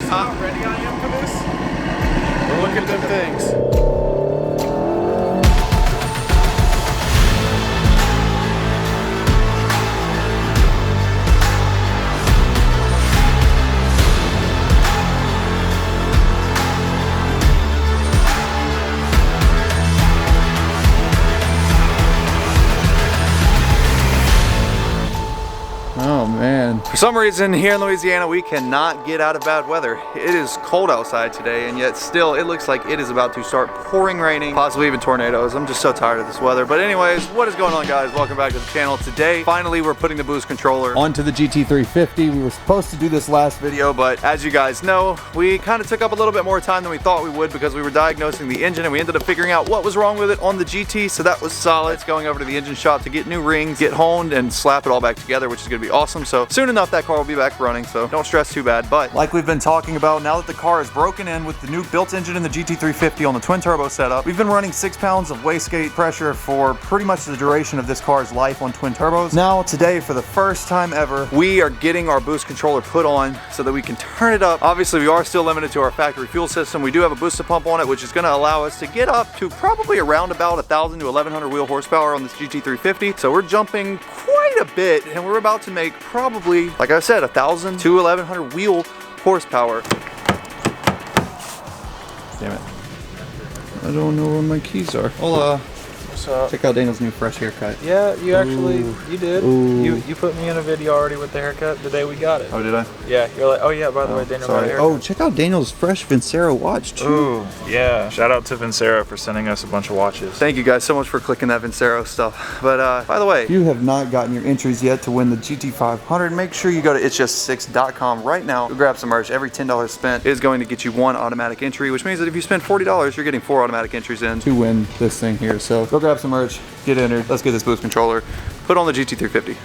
How ready I am for this? Look at them things. Oh man. For some reason here in Louisiana we cannot get out of bad weather. It is cold outside today and yet still it looks like it is about to start pouring, raining, possibly even tornadoes. I'm just so tired of this weather. But anyways, what is going on, guys? Welcome back to the channel. Today, finally we're putting the boost controller onto the GT350. We were supposed to do this last video, but as you guys know, we kind of took up a little bit more time than we thought we would because we were diagnosing the engine and we ended up figuring out what was wrong with it on the GT, so that was solid. It's going over to the engine shop to get new rings, get honed, and slap it all back together, which is going to be awesome. So soon enough that car will be back running, so don't stress too bad. But like we've been talking about, now that the car is broken in with the new built engine in the GT350 on the twin turbo setup, we've been running 6 pounds of wastegate pressure for pretty much the duration of this car's life on twin turbos. Now today, for the first time ever, we are getting our boost controller put on so that we can turn it up. Obviously we are still limited to our factory fuel system. We do have a booster pump on it, which is going to allow us to get up to probably around about 1,000 to 1,100 wheel horsepower on this GT350. So we're jumping quite a bit and we're about to make probably, like I said, 1,000 to 1,100 wheel horsepower. Damn it. I don't know where my keys are. Hola. What's up? Check out Daniel's new fresh haircut. Yeah, you actually, you did. Ooh. You put me in a video already with the haircut the day we got it. Oh, did I? Yeah, you're like, oh yeah, by the way, Daniel got a haircut. Oh, check out Daniel's fresh Vincero watch too. Ooh, yeah. Shout out to Vincero for sending us a bunch of watches. Thank you guys so much for clicking that Vincero stuff. But by the way, if you have not gotten your entries yet to win the GT500, make sure you go to itsjust6.com right now. Go grab some merch. Every $10 spent is going to get you 1 automatic entry, which means that if you spend $40, you're getting 4 automatic entries in to win this thing here. So go grab some merch, get entered. Let's get this boost controller put on the GT350.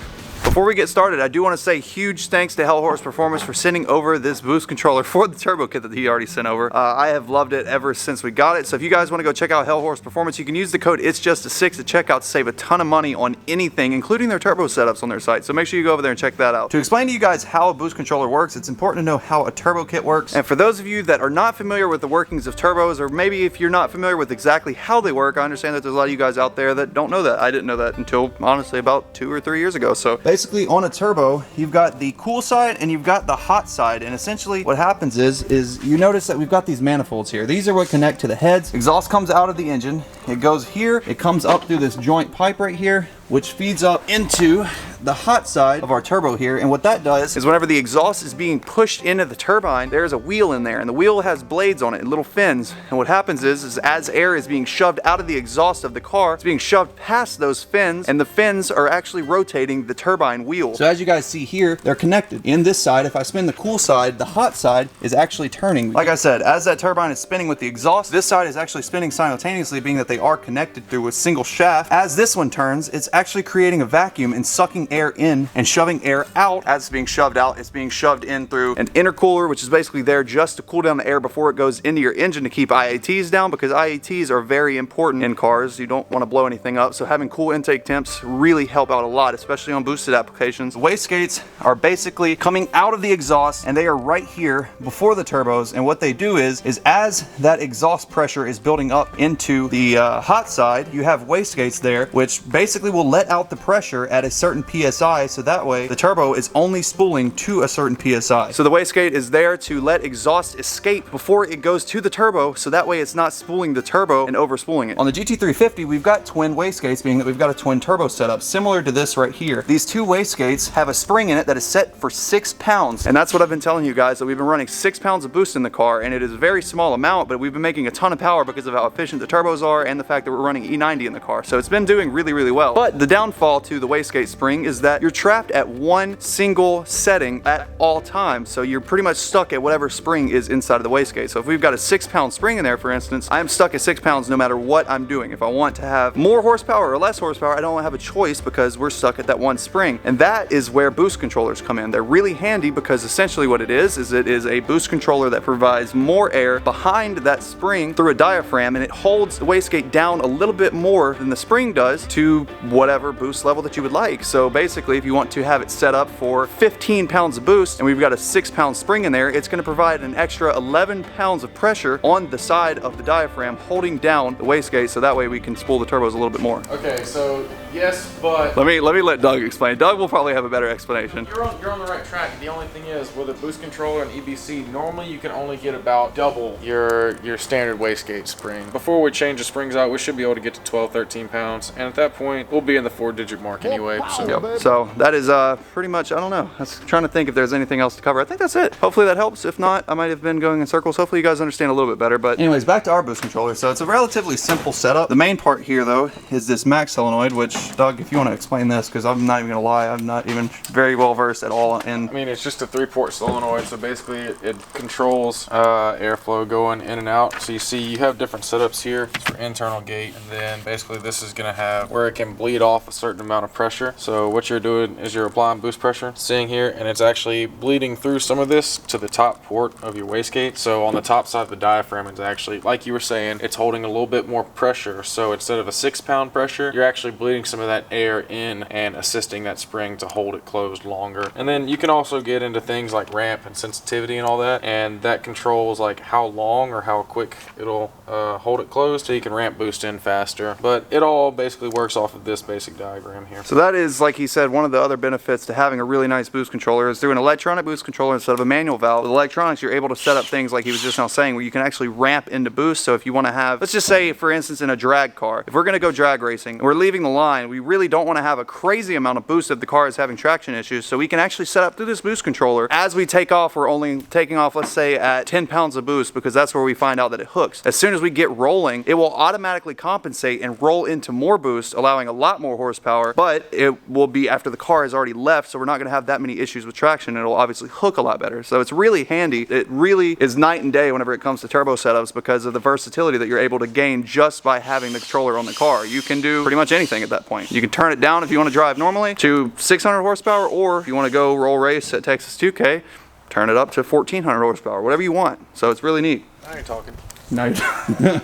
Before we get started, I do want to say huge thanks to Hurst Performance for sending over this boost controller for the turbo kit that he already sent over. I have loved it ever since we got it. So if you guys want to go check out Hurst Performance, you can use the code IT'sJustA6 at checkout to save a ton of money on anything, including their turbo setups on their site. So make sure you go over there and check that out. To explain to you guys how a boost controller works, it's important to know how a turbo kit works. And for those of you that are not familiar with the workings of turbos, or maybe if you're not familiar with exactly how they work, I understand that there's a lot of you guys out there that don't know that. I didn't know that until honestly about 2 or 3 years ago. So basically on a turbo, you've got the cool side and you've got the hot side, and essentially what happens is you notice that we've got these manifolds here. These are what connect to the heads. Exhaust comes out of the engine, it goes here, it comes up through this joint pipe right here, which feeds up into the hot side of our turbo here. And what that does is whenever the exhaust is being pushed into the turbine, there's a wheel in there, and the wheel has blades on it and little fins. And what happens is as air is being shoved out of the exhaust of the car, it's being shoved past those fins, and the fins are actually rotating the turbine wheel. So as you guys see here, they're connected. In this side, if I spin the cool side, the hot side is actually turning. Like I said, as that turbine is spinning with the exhaust, this side is actually spinning simultaneously, being that they are connected through a single shaft. As this one turns, it's actually creating a vacuum and sucking air in and shoving air out. As it's being shoved out, it's being shoved in through an intercooler, which is basically there just to cool down the air before it goes into your engine to keep IATs down, because IATs are very important in cars. You don't want to blow anything up, so having cool intake temps really help out a lot, especially on boosted applications. The wastegates are basically coming out of the exhaust, and they are right here before the turbos, and what they do is as that exhaust pressure is building up into the hot side, you have wastegates there, which basically will let out the pressure at a certain PSI, so that way the turbo is only spooling to a certain PSI. So the wastegate is there to let exhaust escape before it goes to the turbo, so that way it's not spooling the turbo and overspooling it. On the GT350, we've got twin wastegates, being that we've got a twin turbo setup, similar to this right here. These two wastegates have a spring in it that is set for 6 pounds, and that's what I've been telling you guys, that we've been running 6 pounds of boost in the car, and it is a very small amount, but we've been making a ton of power because of how efficient the turbos are and the fact that we're running E90 in the car. So it's been doing really, really well. But the downfall to the wastegate spring is that you're trapped at one single setting at all times. So you're pretty much stuck at whatever spring is inside of the wastegate. So if we've got a 6-pound spring in there, for instance, I am stuck at 6 pounds no matter what I'm doing. If I want to have more horsepower or less horsepower, I don't have a choice because we're stuck at that one spring. And that is where boost controllers come in. They're really handy because essentially what it is it is a boost controller that provides more air behind that spring through a diaphragm, and it holds the wastegate down a little bit more than the spring does to whatever boost level that you would like. So basically basically, if you want to have it set up for 15 pounds of boost, and we've got a 6-pound spring in there, it's going to provide an extra 11 pounds of pressure on the side of the diaphragm, holding down the wastegate, so that way we can spool the turbos a little bit more. Okay, so yes, but Let me let Doug explain. Doug will probably have a better explanation. you're on the right track. The only thing is, with a boost controller and EBC, normally you can only get about double your standard wastegate spring. Before we change the springs out, we should be able to get to 12, 13 pounds, and at that point, we'll be in the 4-digit mark anyway. So. Yep. So that is pretty much, I don't know. I was trying to think if there's anything else to cover. I think that's it. Hopefully that helps. If not, I might have been going in circles. Hopefully you guys understand a little bit better. But anyways, back to our boost controller. So it's a relatively simple setup. The main part here though is this max solenoid, which Doug, if you want to explain this, because I'm not even gonna lie, I'm not even very well versed at all in. I mean, it's just a 3-port solenoid, so basically it controls airflow going in and out. So you see you have different setups here for internal gate, and then basically this is gonna have where it can bleed off a certain amount of pressure. So what you're doing is you're applying boost pressure, seeing here, and it's actually bleeding through some of this to the top port of your wastegate. So on the top side of the diaphragm, it's actually, like you were saying, it's holding a little bit more pressure. So instead of a 6-pound pressure, you're actually bleeding some of that air in and assisting that spring to hold it closed longer. And then you can also get into things like ramp and sensitivity and all that, and that controls like how long or how quick it'll hold it closed, so you can ramp boost in faster. But it all basically works off of this basic diagram here. So that is, like he said, one of the other benefits to having a really nice boost controller is through an electronic boost controller instead of a manual valve. With electronics, you're able to set up things like he was just now saying, where you can actually ramp into boost. So if you want to have, let's just say for instance in a drag car, if we're going to go drag racing, we're leaving the line, we really don't want to have a crazy amount of boost if the car is having traction issues. So we can actually set up through this boost controller, as we take off, we're only taking off, let's say at 10 pounds of boost, because that's where we find out that it hooks. As soon as we get rolling, it will automatically compensate and roll into more boost, allowing a lot more horsepower, but it will be after the car has already left, so we're not going to have that many issues with traction. It'll obviously hook a lot better. So it's really handy. It really is night and day whenever it comes to turbo setups, because of the versatility that you're able to gain just by having the controller on the car. You can do pretty much anything at that point. You can turn it down if you want to drive normally to 600 horsepower, or if you want to go roll race at Texas 2K, turn it up to 1400 horsepower, whatever you want. So it's really neat. Now you're talking. Nice.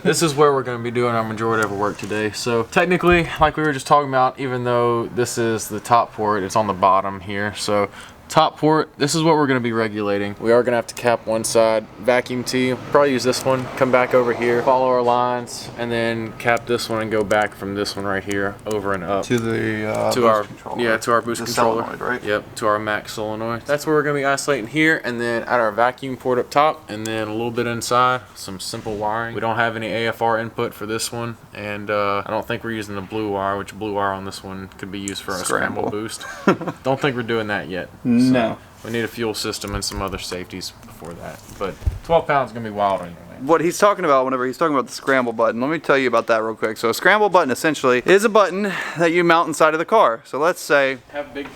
This is where we're going to be doing our majority of our work today. So technically, like we were just talking about, even though this is the top port, it's on the bottom here. So top port, this is what we're going to be regulating. We are going to have to cap one side, vacuum tee, probably use this one, come back over here, follow our lines, and then cap this one and go back from this one right here over and up To the to our controller. to our boost The controller, solenoid, right? Yep, to our max solenoid. That's where we're going to be isolating here, and then at our vacuum port up top, and then a little bit inside, some simple wiring. We don't have any AFR input for this one, and I don't think we're using the blue wire, which blue wire on this one could be used for a scramble boost. Don't think we're doing that yet. No. We need a fuel system and some other safeties before that. But 12 pounds is going to be wild anyway. What he's talking about whenever he's talking about the scramble button, let me tell you about that real quick. So a scramble button essentially is a button that you mount inside of the car. So let's say, Have big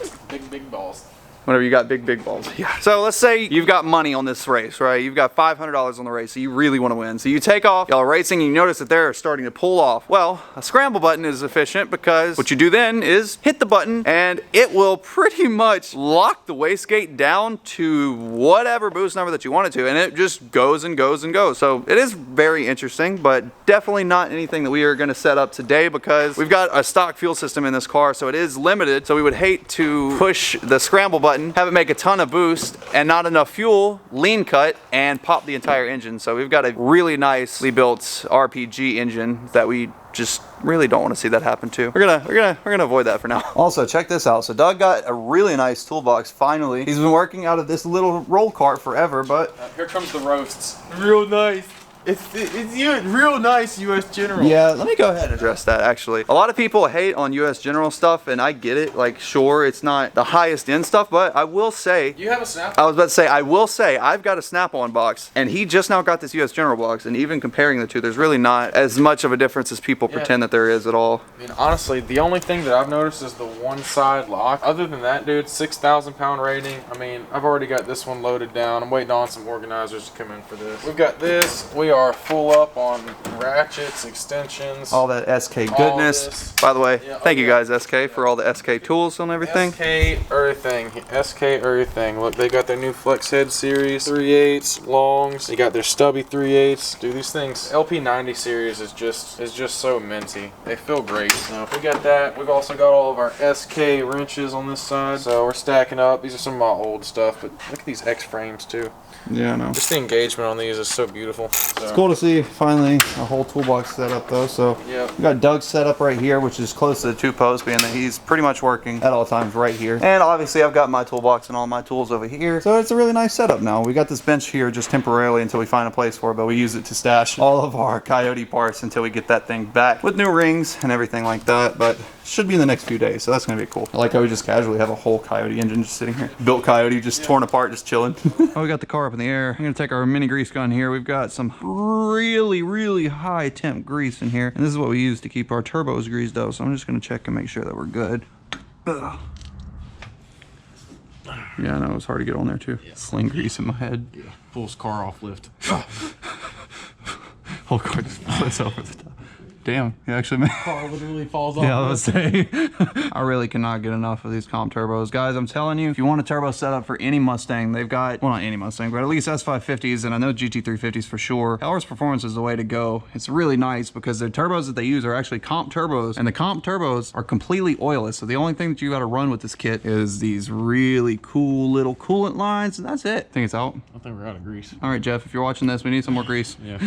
balls. whenever you got big balls. Yeah. So let's say you've got money on this race, right? You've got $500 on the race, so you really want to win. So you take off, y'all are racing, and you notice that they're starting to pull off. Well, a scramble button is efficient because what you do then is hit the button, and it will pretty much lock the wastegate down to whatever boost number that you want it to, and it just goes and goes and goes. So it is very interesting, but definitely not anything that we are going to set up today, because we've got a stock fuel system in this car, so it is limited. So we would hate to push the scramble button, have it make a ton of boost and not enough fuel, lean cut, and pop the entire engine. So we've got a really nicely built RPG engine that we just really don't want to see that happen too. We're gonna avoid that for now. Also, check this out. So Doug got a really nice toolbox finally. He's been working out of this little roll cart forever, but Here comes the roasts. Real nice. It's real nice U.S. General. yeah, let me go ahead and address that actually. A lot of people hate on U.S. General stuff, and I get it. Like, sure, it's not the highest end stuff, but I will say, You have a snap? I was about to say, I will say, I've got a Snap-on box, and he just now got this U.S. General box, and even comparing the two, there's really not as much of a difference as people pretend that there is at all. I mean, honestly, the only thing that I've noticed is the one side lock. Other than that, dude, 6,000 pound rating. I mean, I've already got this one loaded down. I'm waiting on some organizers to come in for this. We've got this. We are full up on ratchets, extensions. All that SK goodness. By the way, thank you guys, SK, for all the SK tools and everything. SK everything. SK everything. Look, they got their new Flex Head series, 3/8 longs. They got their stubby 3/8. Do these things. LP90 series is just so minty. They feel great. So we got that. We've also got all of our SK wrenches on this side. So we're stacking up. These are some of my old stuff, but look at these X frames too. Yeah, I know. Just the engagement on these is so beautiful. So. It's cool to see finally a whole toolbox set up though. So we got Doug's set up right here, which is close to the 2 posts, being that he's pretty much working at all times right here. And obviously I've got my toolbox and all my tools over here. So it's a really nice setup now. We got this bench here just temporarily until we find a place for it, but we use it to stash all of our Coyote parts until we get that thing back with new rings and everything like that. But should be in the next few days, so that's gonna be cool. I like how we just casually have a whole Coyote engine just sitting here. Built Coyote, just torn apart, just chilling. Oh, we got the car up in the air. I'm gonna take our mini grease gun here. We've got some really high temp grease in here, and this is what we use to keep our turbos greased up. So I'm just gonna check and make sure that we're good. Ugh. Yeah, I know, it's hard to get on there too. Yeah. Sling grease in my head. Yeah. Pulls car off lift. Whole car just flips over the top. Damn, you actually made car literally falls off. Yeah, I was gonna say. I really cannot get enough of these comp turbos. Guys, I'm telling you, if you want a turbo setup for any Mustang, they've got, well, not any Mustang, but at least S550s, and I know GT350s for sure. Hurst Performance is the way to go. It's really nice because the turbos that they use are actually comp turbos, and the comp turbos are completely oilless. So the only thing that you gotta run with this kit is these really cool little coolant lines, and that's it. I think it's out. I think we're out of grease. All right, Jeff, if you're watching this, we need some more grease. Yeah.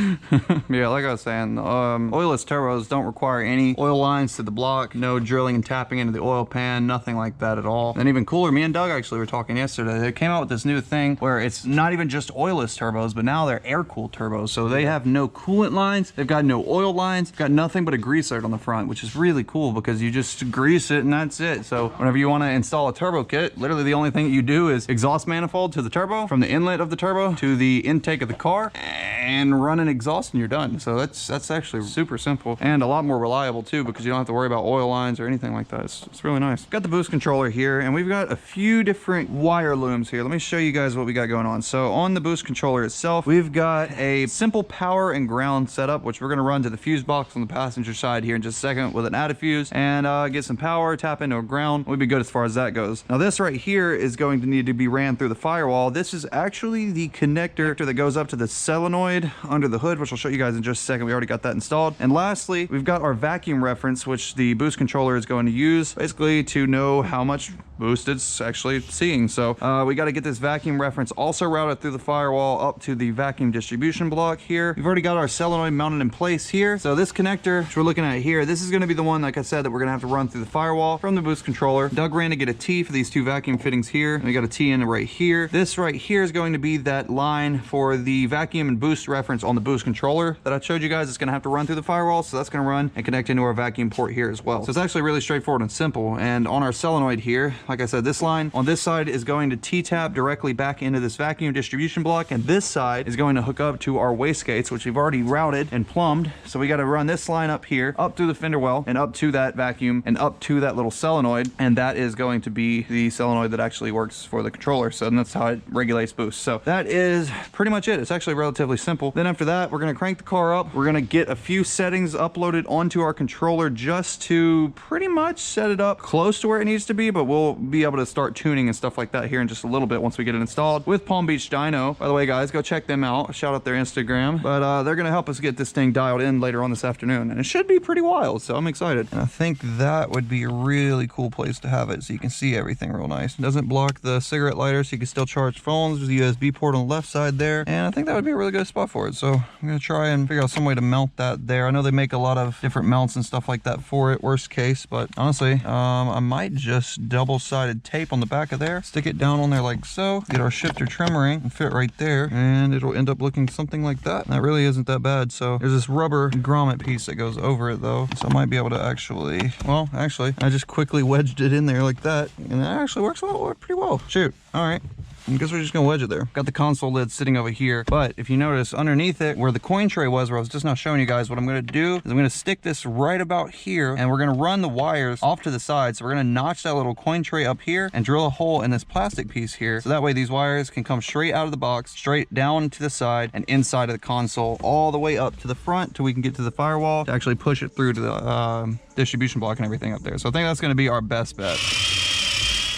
Yeah, like I was saying, oilless turbos don't require any oil lines to the block, no drilling and tapping into the oil pan, nothing like that at all. And even cooler, me and Doug actually were talking yesterday, they came out with this new thing where it's not even just oilless turbos, but now they're air-cooled turbos. So they have no coolant lines, they've got no oil lines, got nothing but a grease zerk on the front, which is really cool because you just grease it and that's it. So whenever you want to install a turbo kit, literally the only thing that you do is exhaust manifold to the turbo, from the inlet of the turbo to the intake of the car, and run an exhaust and you're done. So that's actually super simple and a lot more reliable too, because you don't have to worry about oil lines or anything like that. It's really nice. Got the boost controller here, and we've got a few different wire looms here. Let me show you guys what we got going on. So on the boost controller itself, we've got a simple power and ground setup, which we're going to run to the fuse box on the passenger side here in just a second with an added fuse, and get some power, tap into a ground. We'll be good as far as that goes. Now this right here is going to need to be ran through the firewall. This is actually the connector that goes up to the solenoid under the hood, which I'll show you guys in just a second. We already got that installed. And lastly, we've got our vacuum reference, which the boost controller is going to use basically to know how much boost it's actually seeing. So we got to get this vacuum reference also routed through the firewall up to the vacuum distribution block here. We've already got our solenoid mounted in place here. So this connector, which we're looking at here, this is going to be the one, like I said, that we're going to have to run through the firewall from the boost controller. Doug ran to get a T for these 2 vacuum fittings here, and we got a T in right here. This right here is going to be that line for the vacuum and boost reference on the boost controller that I showed you guys. It's going to have to run through the firewall, so that's going to run and connect into our vacuum port here as well. So it's actually really straightforward and simple. And on our solenoid here, like I said, this line on this side is going to T-tap directly back into this vacuum distribution block, and this side is going to hook up to our wastegates, which we've already routed and plumbed. So we got to run this line up here, up through the fender well, and up to that vacuum, and up to that little solenoid, and that is going to be the solenoid that actually works for the controller. So that's how it regulates boost. So that is pretty much it. It's actually relatively simple. Then after that, we're going to crank the car up. We're going to get a few settings uploaded onto our controller just to pretty much set it up close to where it needs to be, but we'll be able to start tuning and stuff like that here in just a little bit once we get it installed with Palm Beach Dyno. By the way, guys, go check them out. Shout out their Instagram. But they're going to help us get this thing dialed in later on this afternoon, and it should be pretty wild, so I'm excited. And I think that would be a really cool place to have it so you can see everything real nice. It doesn't block the cigarette lighter, so you can still charge phones. There's a USB port on the left side there, and I think that would be a really good spot for it. So I'm going to try and figure out some way to mount that there. I know they make a lot of different mounts and stuff like that for it, worst case, but honestly, I might just double-sided tape on the back of there, stick it down on there like so, get our shifter trim ring and fit right there, and it'll end up looking something like that. That really isn't that bad. So there's this rubber grommet piece that goes over it though, so I might be able to actually, well, actually, I just quickly wedged it in there like that, and that actually works pretty well. Shoot. All right. I guess we're just gonna wedge it there. Got the console lid sitting over here, but if you notice underneath it where the coin tray was, where I was just now showing you guys, what I'm gonna do is I'm gonna stick this right about here, and we're gonna run the wires off to the side. So we're gonna notch that little coin tray up here and drill a hole in this plastic piece here. So that way these wires can come straight out of the box, straight down to the side and inside of the console, all the way up to the front till we can get to the firewall to actually push it through to the distribution block and everything up there. So I think that's gonna be our best bet.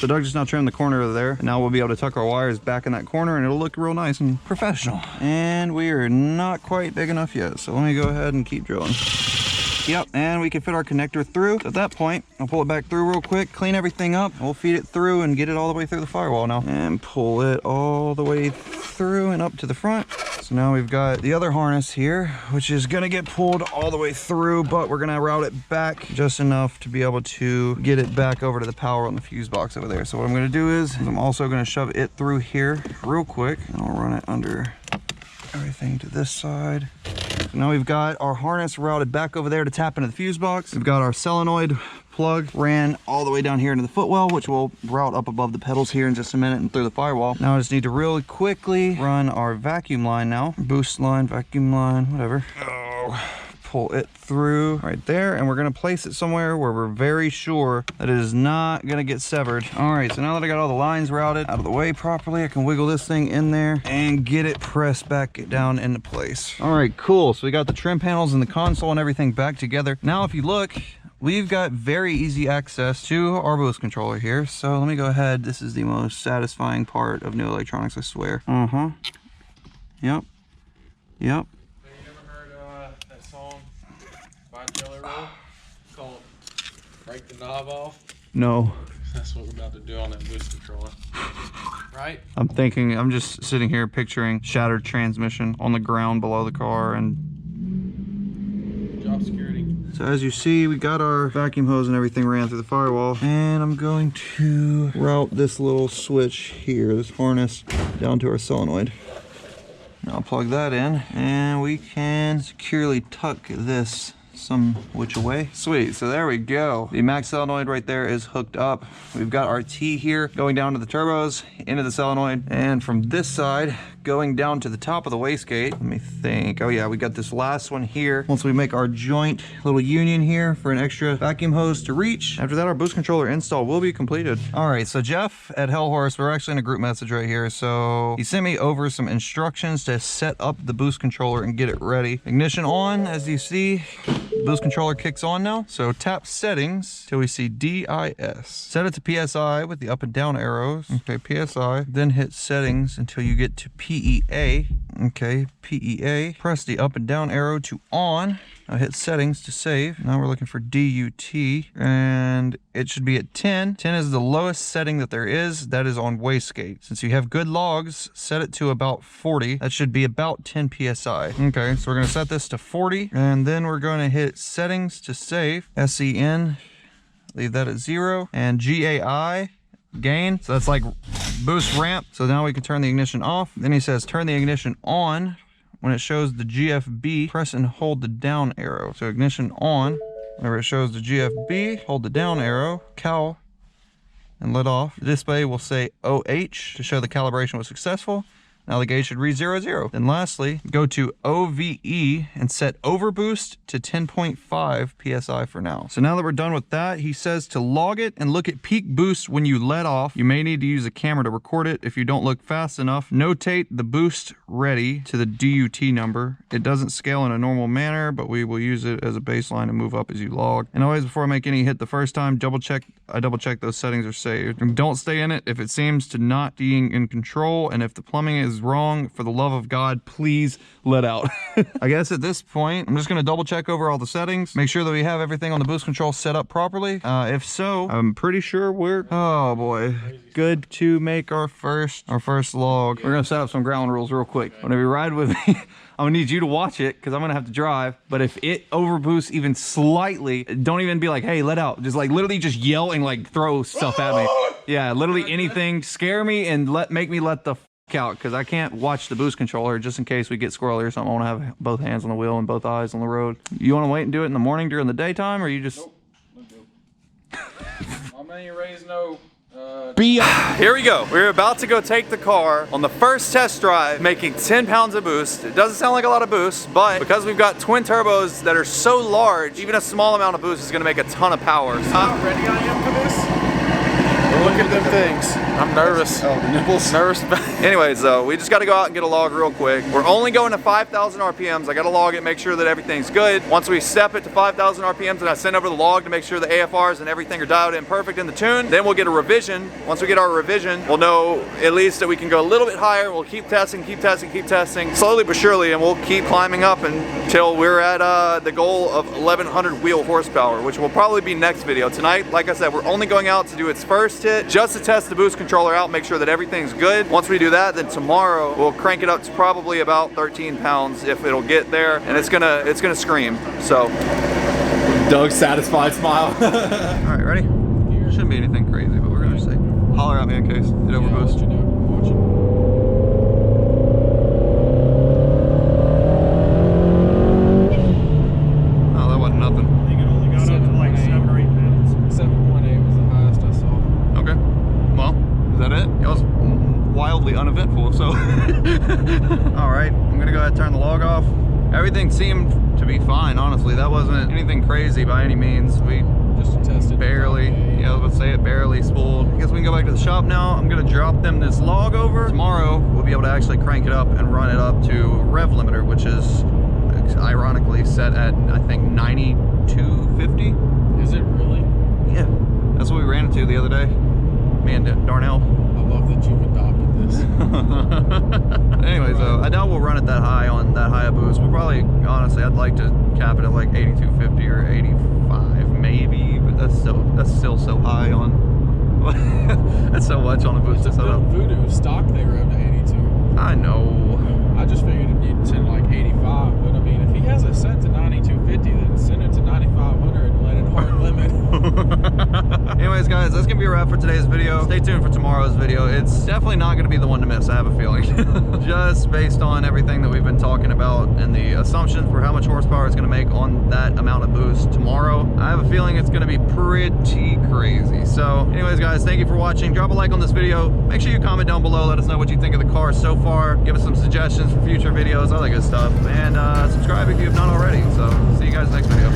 So Doug just now trimmed the corner over there, and now we'll be able to tuck our wires back in that corner and it'll look real nice and professional. And we are not quite big enough yet, so let me go ahead and keep drilling. Yep, and we can fit our connector through. So at that point, I'll pull it back through real quick, clean everything up, and we'll feed it through and get it all the way through the firewall now. And pull it all the way through and up to the front. So now we've got the other harness here, which is gonna get pulled all the way through, but we're gonna route it back just enough to be able to get it back over to the power on the fuse box over there. So what I'm gonna do is I'm also gonna shove it through here real quick, and I'll run it under everything to this side. So now we've got our harness routed back over there to tap into the fuse box. We've got our solenoid plug ran all the way down here into the footwell, which will route up above the pedals here in just a minute and through the firewall. Now I just need to really quickly run our vacuum line now. Boost line, vacuum line, whatever. Oh, pull it through right there, and we're gonna place it somewhere where we're very sure that it is not gonna get severed. All right, so now that I got all the lines routed out of the way properly, I can wiggle this thing in there and get it pressed back down into place. All right, cool. So we got the trim panels and the console and everything back together. Now if you look, we've got very easy access to our boost controller here. So let me go ahead. This is the most satisfying part of new electronics, I swear. Yep. Yep. That song by Jelly Roll called Break the Knob Off? No. That's what we're about to do on that boost controller. Right? I'm just sitting here picturing shattered transmission on the ground below the car and job security. so as you see, we got our vacuum hose and everything ran through the firewall, and I'm going to route this little switch here, this harness, down to our solenoid. I'll plug that in, and we can securely tuck this some which away. Sweet, so there we go. The max solenoid right there is hooked up. We've got our T here going down to the turbos, into the solenoid, and from this side, going down to the top of the wastegate. Let me think. Oh yeah, we got this last one here. Once we make our joint little union here for an extra vacuum hose to reach, after that our boost controller install will be completed. All right, so Jeff at Hurst, we're actually in a group message right here. So he sent me over some instructions to set up the boost controller and get it ready. Ignition on, as you see. The boost controller kicks on now. So tap settings till we see DIS. Set it to PSI with the up and down arrows. Okay, PSI. Then hit settings until you get to PEA. Okay, PEA. Press the up and down arrow to on. Now hit settings to save. Now we're looking for DUT, and it should be at 10. 10 is the lowest setting that there is. That is on wastegate. Since you have good logs, set it to about 40. That should be about 10 PSI. Okay, so we're gonna set this to 40, and then we're gonna hit settings to save. SEN, leave that at 0, and GAI, gain. So that's like boost ramp. So now we can turn the ignition off. Then he says turn the ignition on. When it shows the GFB, press and hold the down arrow. So ignition on. Whenever it shows the GFB, hold the down arrow, cal, and let off. The display will say OH to show the calibration was successful. Now the gauge should read 00. Then lastly, go to OVE and set overboost to 10.5 PSI for now. So now that we're done with that, he says to log it and look at peak boost when you let off. You may need to use a camera to record it if you don't look fast enough. Notate the boost ready to the DUT number. It doesn't scale in a normal manner, but we will use it as a baseline to move up as you log. And always before I make any hit the first time, I double check those settings are saved. And don't stay in it if it seems to not being in control, and if the plumbing is wrong, for the love of God, please let out. I guess at this point, I'm just gonna double check over all the settings, make sure that we have everything on the boost control set up properly. If so, I'm pretty sure we're, oh boy, good to make our first log. We're gonna set up some ground rules real quick. Whenever you ride with me, I'm gonna need you to watch it because I'm gonna have to drive. But if it overboosts even slightly, don't even be like, hey, let out. Just like literally just yell and like throw stuff at me. Yeah, literally anything. Scare me and make me let the out, because I can't watch the boost controller just in case we get squirrely or something. I want to have both hands on the wheel and both eyes on the road. You want to wait and do it in the morning during the daytime, or you just... Nope. My main raise no Here we go. We're about to go take the car on the first test drive, making 10 pounds of boost. It doesn't sound like a lot of boost, but because we've got twin turbos that are so large, even a small amount of boost is gonna make a ton of power. How ready I am for this? Look at them things. I'm nervous. Oh, the nipples. Nervous. Anyways, though, we just got to go out and get a log real quick. We're only going to 5,000 RPMs. I got to log it, make sure that everything's good. Once we step it to 5,000 RPMs and I send over the log to make sure the AFRs and everything are dialed in perfect in the tune, then we'll get a revision. Once we get our revision, we'll know at least that we can go a little bit higher. We'll keep testing, slowly but surely, and we'll keep climbing up until we're at the goal of 1,100 wheel horsepower, which will probably be next video. Tonight, like I said, we're only going out to do its first hit, just to test the boost controller out, make sure that everything's good. Once we do that, then tomorrow we'll crank it up to probably about 13 pounds if it'll get there, and it's gonna scream. So, Doug's satisfied smile. all right, ready? Shouldn't be anything crazy, but we're gonna say, holler at me in case it overboosts. Oh, that wasn't nothing. I think it only got up to like 7 or 8 pounds. 7.8 was the highest I saw. Okay. Well, is that it? It was wildly uneventful, so. All right, I'm gonna go ahead and turn the log off. Everything seemed to be fine, honestly. That wasn't anything crazy by any means. We Just tested. barely, yeah, I was about to say it barely spooled. I guess we can go back to the shop now. I'm gonna drop them this log over. Tomorrow, we'll be able to actually crank it up and run it up to rev limiter, which is ironically set at, I think, 9250. Is it really? Yeah, that's what we ran into the other day. Me and Darnell. I love that you've adopted this. Anyways, I doubt we'll run it that high on that high a boost. We'll probably, honestly, I'd like to cap it at like 8250 or 85 maybe, but that's still so high on. That's so much on a boost to set up. Voodoo stock they rode to 82. I know. I just figured it'd need to like 85, but I mean, if he has it set to 9250, then send it to 9500 and let it hard limit. Anyways, guys, that's gonna be a wrap for today's video. Stay tuned for tomorrow's video. It's definitely not gonna be the one to miss, I have a feeling. Just based on everything that we've been talking about and the assumptions for how much horsepower it's gonna make on that amount of boost tomorrow, I have a feeling it's gonna be pretty crazy. So anyways, guys, thank you for watching. Drop a like on this video. Make sure you comment down below. Let us know what you think of the car so far. Give us some suggestions for future videos, all that good stuff. And subscribe if you have not already. So see you guys next video.